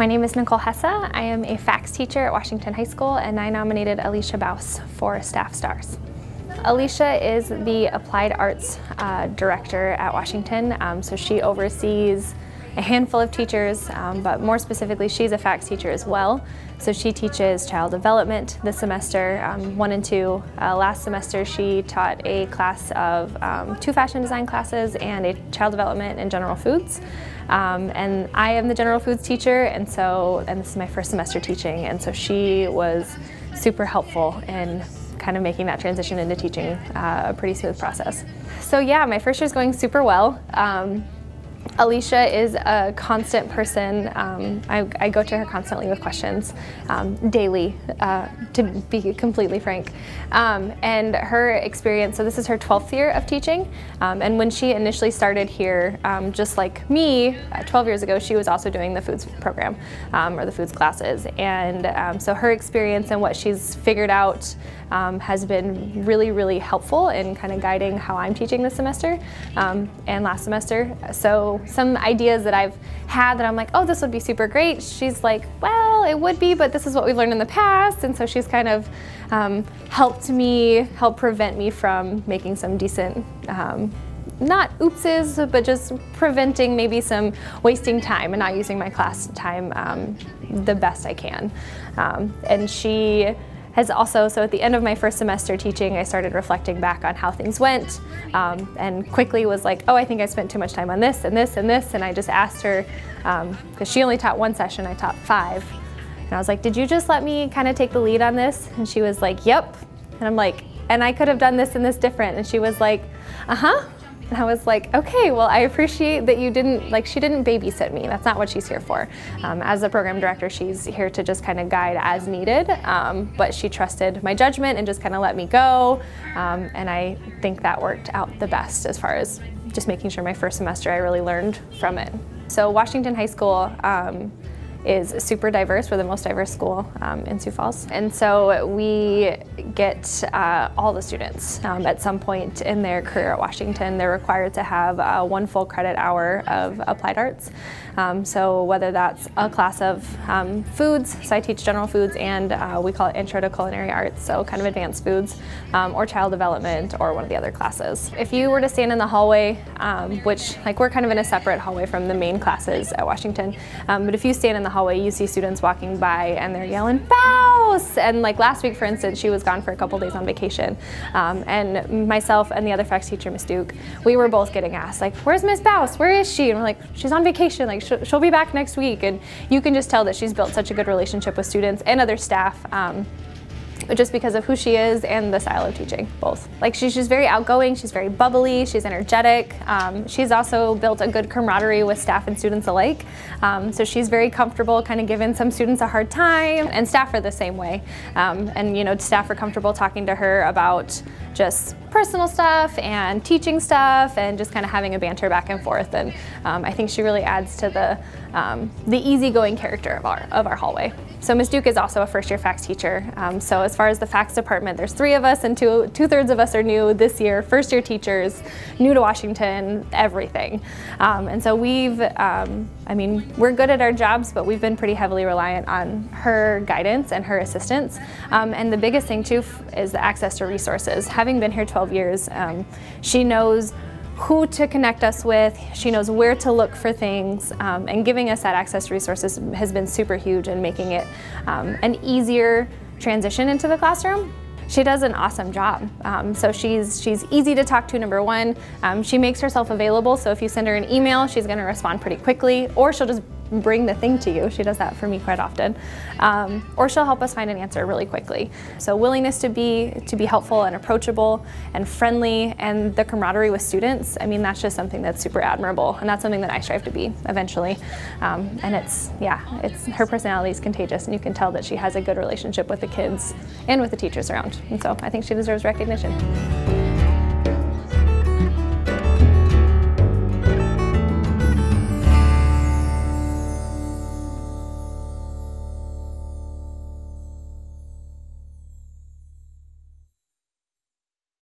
My name is Nicole Hessa. I am a fax teacher at Washington High School, and I nominated Alysha Baus for Staff Stars. Alysha is the Applied Arts Director at Washington, so she oversees a handful of teachers, but more specifically she's a fax teacher as well. So she teaches child development this semester, 1 and 2. Last semester she taught a class of 2 fashion design classes and a child development and general foods. And I am the general foods teacher, and this is my first semester teaching, and so she was super helpful in kind of making that transition into teaching a pretty smooth process. So yeah, my first year is going super well. Alysha is a constant person. I go to her constantly with questions, daily, to be completely frank. And her experience, so this is her 12th year of teaching, and when she initially started here, just like me, 12 years ago, she was also doing the foods program, or the foods classes. And so her experience and what she's figured out has been really, really helpful in kind of guiding how I'm teaching this semester and last semester. So some ideas that I've had that I'm like, oh, this would be super great. She's like, well, it would be, but this is what we've learned in the past. And so she's kind of helped prevent me from making some decent, not oopses, but just preventing maybe some wasting time and not using my class time the best I can. And she has also, so at the end of my first semester teaching, I started reflecting back on how things went, and quickly was like, oh, I think I spent too much time on this and this and this, and I just asked her, because she only taught 1 session, I taught 5, and I was like, did you just let me kind of take the lead on this? And she was like, yep, and I'm like, and I could have done this and this different, and she was like, uh-huh. And I was like, okay, well, I appreciate that you didn't, she didn't babysit me. That's not what she's here for. As a program director, she's here to just kind of guide as needed, but she trusted my judgment and just kind of let me go. And I think that worked out the best as far as just making sure my first semester I really learned from it. So Washington High School is super diverse. We're the most diverse school in Sioux Falls. And so we get all the students. At some point in their career at Washington, they're required to have 1 full credit hour of applied arts. So whether that's a class of foods, so I teach general foods, and we call it Intro to Culinary Arts, so kind of advanced foods, or child development, or one of the other classes. If you were to stand in the hallway, which we're kind of in a separate hallway from the main classes at Washington, but if you stand in the hallway, you see students walking by and they're yelling, Baus! And last week, for instance, she was gone for a couple days on vacation. And myself and the other fax teacher, Miss Duke, we were both getting asked, where's Miss Baus? Where is she? And we're like, she's on vacation, she'll be back next week. And you can just tell that she's built such a good relationship with students and other staff, just because of who she is and the style of teaching, both. She's just very outgoing, she's very bubbly, she's energetic. She's also built a good camaraderie with staff and students alike. So she's very comfortable kind of giving some students a hard time, and staff are the same way. And staff are comfortable talking to her about just personal stuff and teaching stuff and just kind of having a banter back and forth. And I think she really adds to the easygoing character of our hallway. So Ms. Duke is also a first-year fax teacher. So as far as the fax department, there's 3 of us, and two-thirds of us are new this year, first-year teachers, new to Washington, everything. And so we're good at our jobs, but we've been pretty heavily reliant on her guidance and her assistance. And the biggest thing too is the access to resources. Having been here 12 years, she knows who to connect us with, she knows where to look for things, and giving us that access to resources has been super huge in making it an easier transition into the classroom. She does an awesome job. So she's easy to talk to, number 1. She makes herself available, so if you send her an email, she's gonna respond pretty quickly, or she'll just bring the thing to you. She does that for me quite often. Or she'll help us find an answer really quickly. So willingness to be helpful and approachable and friendly, and the camaraderie with students, that's just something that's super admirable, and that's something that I strive to be eventually. And her personality is contagious, and you can tell that she has a good relationship with the kids and with the teachers around. And so I think she deserves recognition.